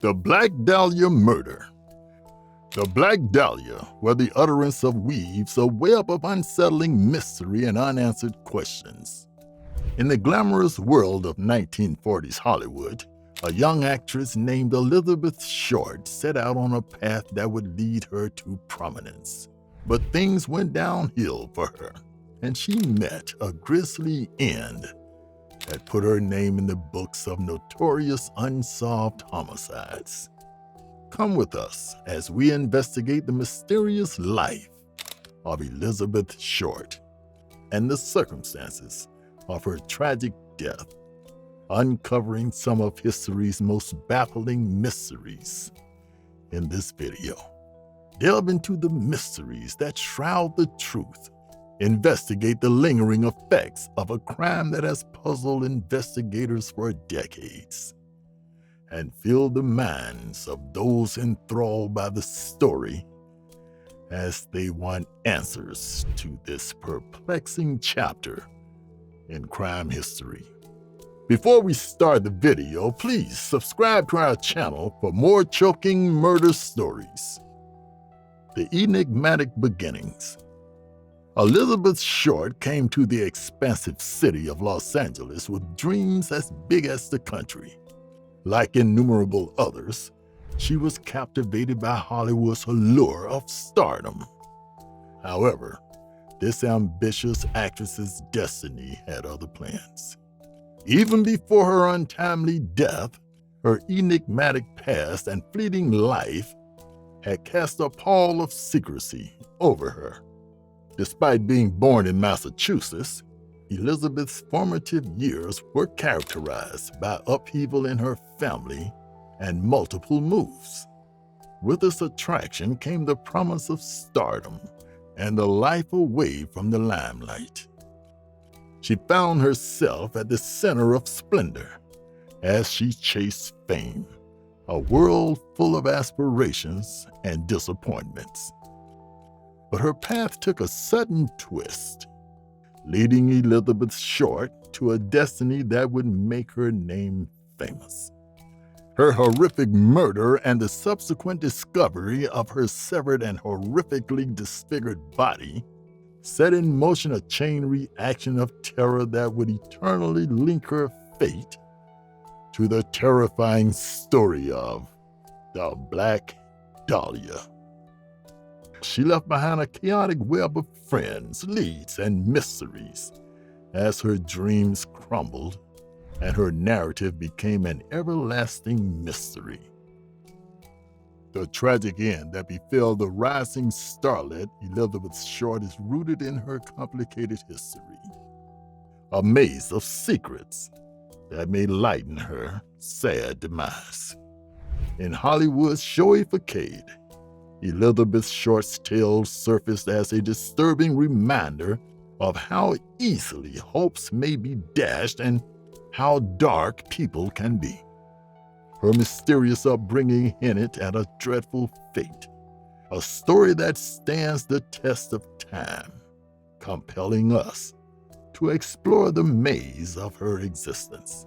The Black Dahlia Murder. The Black Dahlia were the utterance of weaves a web of unsettling mystery and unanswered questions. In the glamorous world of 1940s Hollywood, a young actress named Elizabeth Short set out on a path that would lead her to prominence. But things went downhill for her, and she met a grisly end that put her name in the books of notorious unsolved homicides. Come with us as we investigate the mysterious life of Elizabeth Short and the circumstances of her tragic death, uncovering some of history's most baffling mysteries. In this video, delve into the mysteries that shroud the truth, investigate the lingering effects of a crime that has puzzled investigators for decades, and fill the minds of those enthralled by the story as they want answers to this perplexing chapter in crime history. Before we start the video, please subscribe to our channel for more choking murder stories. The enigmatic beginnings. Elizabeth Short came to the expansive city of Los Angeles with dreams as big as the country. Like innumerable others, she was captivated by Hollywood's allure of stardom. However, this ambitious actress's destiny had other plans. Even before her untimely death, her enigmatic past and fleeting life had cast a pall of secrecy over her. Despite being born in Massachusetts, Elizabeth's formative years were characterized by upheaval in her family and multiple moves. With this attraction came the promise of stardom and a life away from the limelight. She found herself at the center of splendor as she chased fame, a world full of aspirations and disappointments. But her path took a sudden twist, leading Elizabeth Short to a destiny that would make her name famous. Her horrific murder and the subsequent discovery of her severed and horrifically disfigured body set in motion a chain reaction of terror that would eternally link her fate to the terrifying story of the Black Dahlia. She left behind a chaotic web of friends, leads, and mysteries as her dreams crumbled and her narrative became an everlasting mystery. The tragic end that befell the rising starlet Elizabeth Short is rooted in her complicated history, a maze of secrets that may lighten her sad demise. In Hollywood's showy facade, Elizabeth Short's tale surfaced as a disturbing reminder of how easily hopes may be dashed and how dark people can be. Her mysterious upbringing hinted at a dreadful fate, a story that stands the test of time, compelling us to explore the maze of her existence.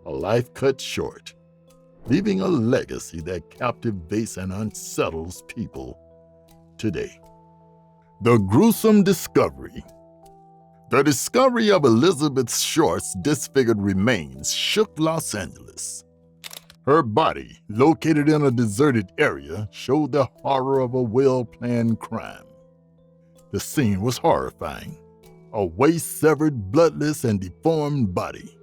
A life cut short, leaving a legacy that captivates and unsettles people today. The gruesome discovery. The discovery of Elizabeth Short's disfigured remains shook Los Angeles. Her body, located in a deserted area, showed the horror of a well-planned crime. The scene was horrifying, a waist-severed, bloodless, and deformed body.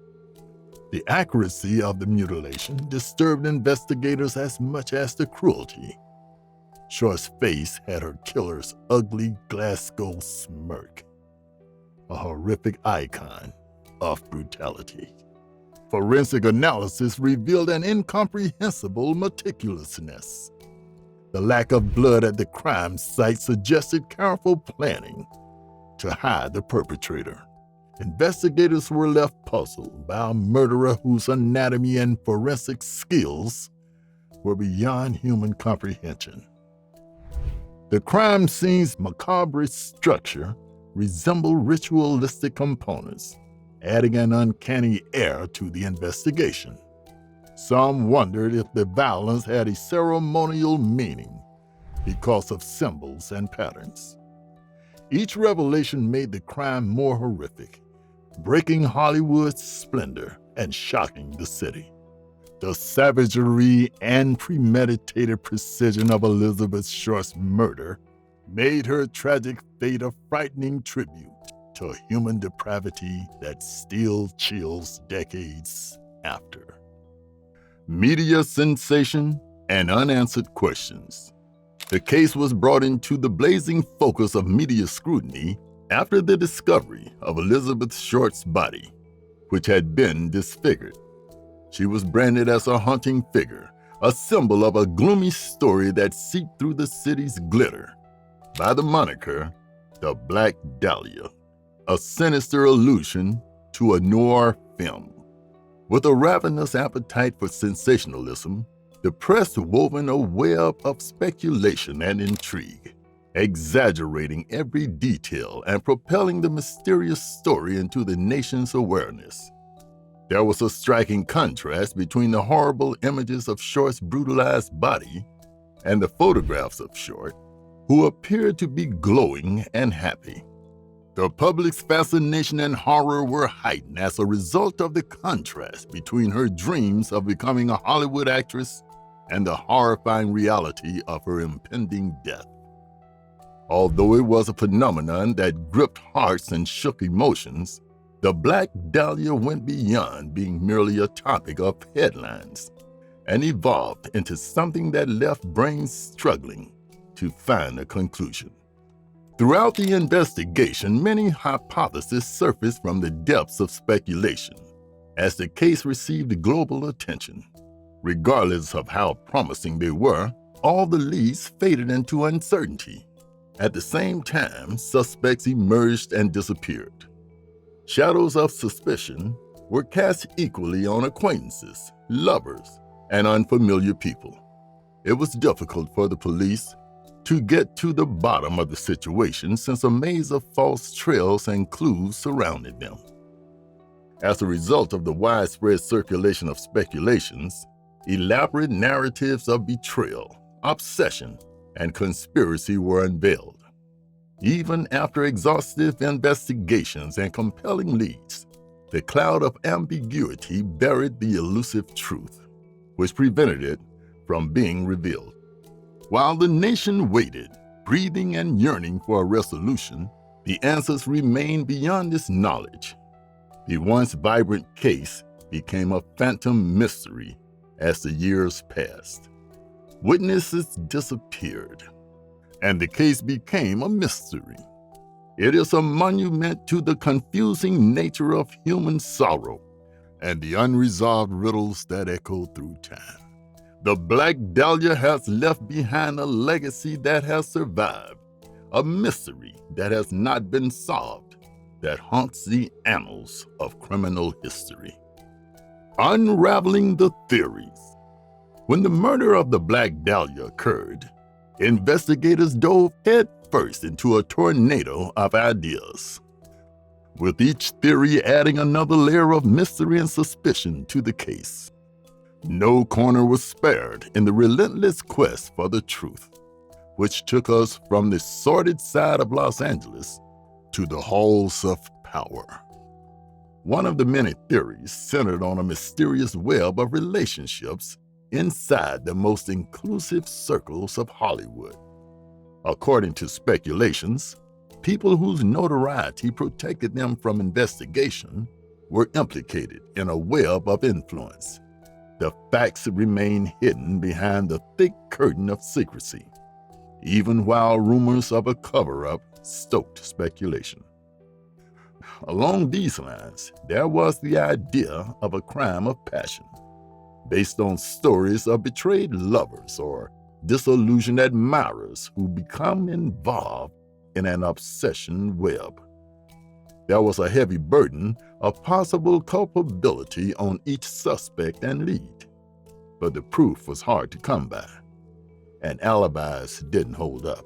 The accuracy of the mutilation disturbed investigators as much as the cruelty. Short's face had her killer's ugly Glasgow smirk, a horrific icon of brutality. Forensic analysis revealed an incomprehensible meticulousness. The lack of blood at the crime site suggested careful planning to hide the perpetrator. Investigators were left puzzled by a murderer whose anatomy and forensic skills were beyond human comprehension. The crime scene's macabre structure resembled ritualistic components, adding an uncanny air to the investigation. Some wondered if the violence had a ceremonial meaning because of symbols and patterns. Each revelation made the crime more horrific, breaking Hollywood's splendor and shocking the city. The savagery and premeditated precision of Elizabeth Short's murder made her tragic fate a frightening tribute to human depravity that still chills decades after. Media sensation and unanswered questions. The case was brought into the blazing focus of media scrutiny after the discovery of Elizabeth Short's body, which had been disfigured. She was branded as a haunting figure, a symbol of a gloomy story that seeped through the city's glitter, by the moniker the Black Dahlia, a sinister allusion to a noir film. With a ravenous appetite for sensationalism, the press woven a web of speculation and intrigue, exaggerating every detail and propelling the mysterious story into the nation's awareness. There was a striking contrast between the horrible images of Short's brutalized body and the photographs of Short, who appeared to be glowing and happy. The public's fascination and horror were heightened as a result of the contrast between her dreams of becoming a Hollywood actress and the horrifying reality of her impending death. Although it was a phenomenon that gripped hearts and shook emotions, the Black Dahlia went beyond being merely a topic of headlines and evolved into something that left brains struggling to find a conclusion. Throughout the investigation, many hypotheses surfaced from the depths of speculation as the case received global attention. Regardless of how promising they were, all the leads faded into uncertainty. At the same time, suspects emerged and disappeared. Shadows of suspicion were cast equally on acquaintances, lovers, and unfamiliar people. It was difficult for the police to get to the bottom of the situation since a maze of false trails and clues surrounded them. As a result of the widespread circulation of speculations, elaborate narratives of betrayal, obsession, and conspiracy were unveiled. Even after exhaustive investigations and compelling leads, the cloud of ambiguity buried the elusive truth, which prevented it from being revealed. While the nation waited, breathing and yearning for a resolution, the answers remained beyond its knowledge. The once vibrant case became a phantom mystery as the years passed. Witnesses disappeared, and the case became a mystery. It is a monument to the confusing nature of human sorrow and the unresolved riddles that echo through time. The Black Dahlia has left behind a legacy that has survived, a mystery that has not been solved, that haunts the annals of criminal history. Unraveling the theories. When the murder of the Black Dahlia occurred, investigators dove headfirst into a tornado of ideas, with each theory adding another layer of mystery and suspicion to the case. No corner was spared in the relentless quest for the truth, which took us from the sordid side of Los Angeles to the halls of power. One of the many theories centered on a mysterious web of relationships inside the most inclusive circles of Hollywood. According to speculations, people whose notoriety protected them from investigation were implicated in a web of influence. The facts remain hidden behind the thick curtain of secrecy, even while rumors of a cover-up stoked speculation. Along these lines, there was the idea of a crime of passion, based on stories of betrayed lovers or disillusioned admirers who become involved in an obsession web. There was a heavy burden of possible culpability on each suspect and lead, but the proof was hard to come by, and alibis didn't hold up.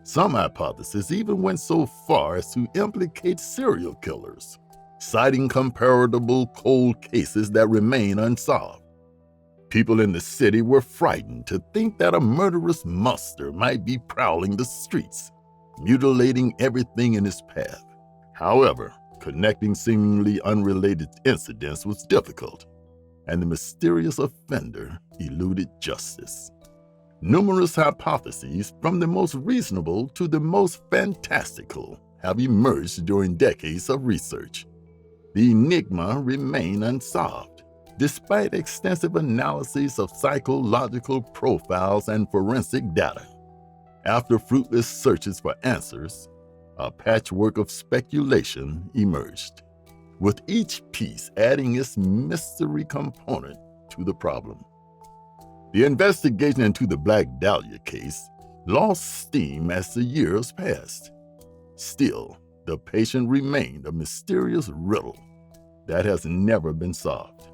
Some hypotheses even went so far as to implicate serial killers, citing comparable cold cases that remain unsolved. People in the city were frightened to think that a murderous monster might be prowling the streets, mutilating everything in his path. However, connecting seemingly unrelated incidents was difficult, and the mysterious offender eluded justice. Numerous hypotheses, from the most reasonable to the most fantastical, have emerged during decades of research. The enigma remains unsolved, despite extensive analyses of psychological profiles and forensic data. After fruitless searches for answers, a patchwork of speculation emerged, with each piece adding its mystery component to the problem. The investigation into the Black Dahlia case lost steam as the years passed. Still, the patient remained a mysterious riddle that has never been solved,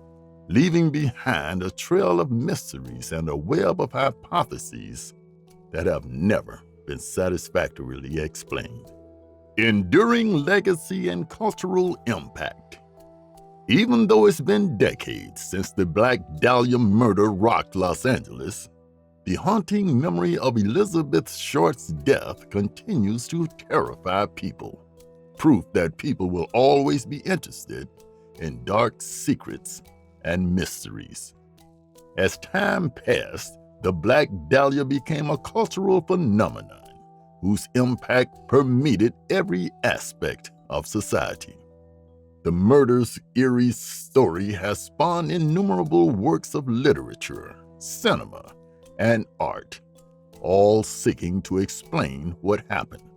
leaving behind a trail of mysteries and a web of hypotheses that have never been satisfactorily explained. Enduring legacy and cultural impact. Even though it's been decades since the Black Dahlia murder rocked Los Angeles, the haunting memory of Elizabeth Short's death continues to terrify people, proof that people will always be interested in dark secrets and mysteries. As time passed, the Black Dahlia became a cultural phenomenon whose impact permeated every aspect of society. The murder's eerie story has spawned innumerable works of literature, cinema, and art, all seeking to explain what happened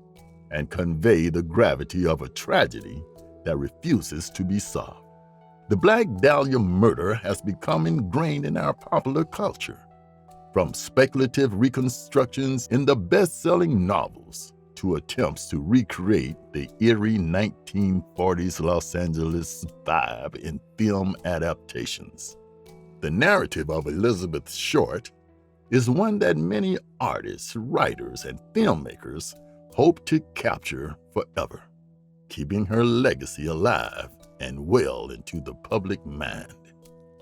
and convey the gravity of a tragedy that refuses to be solved. The Black Dahlia murder has become ingrained in our popular culture, from speculative reconstructions in the best-selling novels to attempts to recreate the eerie 1940s Los Angeles vibe in film adaptations. The narrative of Elizabeth Short is one that many artists, writers, and filmmakers hope to capture forever, keeping her legacy alive and well into the public mind.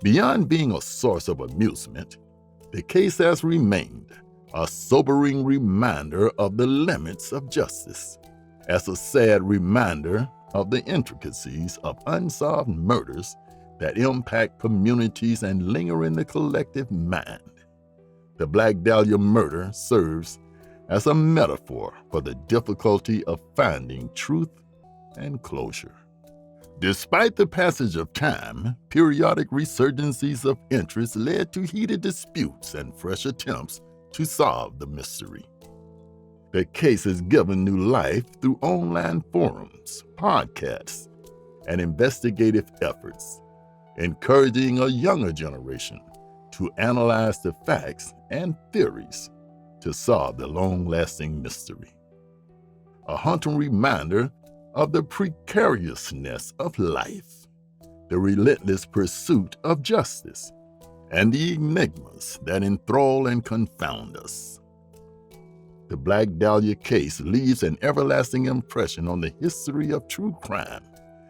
Beyond being a source of amusement, the case has remained a sobering reminder of the limits of justice, as a sad reminder of the intricacies of unsolved murders that impact communities and linger in the collective mind. The Black Dahlia murder serves as a metaphor for the difficulty of finding truth and closure. Despite the passage of time, periodic resurgences of interest led to heated disputes and fresh attempts to solve the mystery. The case is given new life through online forums, podcasts, and investigative efforts, encouraging a younger generation to analyze the facts and theories to solve the long-lasting mystery. A haunting reminder of the precariousness of life, the relentless pursuit of justice, and the enigmas that enthrall and confound us. The Black Dahlia case leaves an everlasting impression on the history of true crime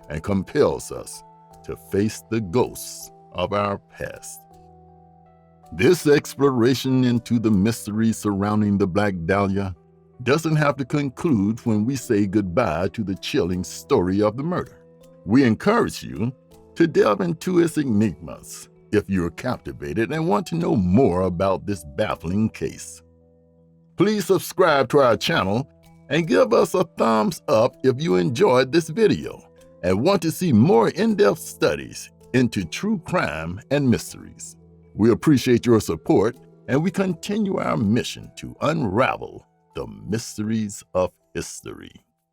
and compels us to face the ghosts of our past. This exploration into the mystery surrounding the Black Dahlia doesn't have to conclude when we say goodbye to the chilling story of the murder. We encourage you to delve into its enigmas if you're captivated and want to know more about this baffling case. Please subscribe to our channel and give us a thumbs up if you enjoyed this video and want to see more in-depth studies into true crime and mysteries. We appreciate your support, and we continue our mission to unravel the mysteries of history.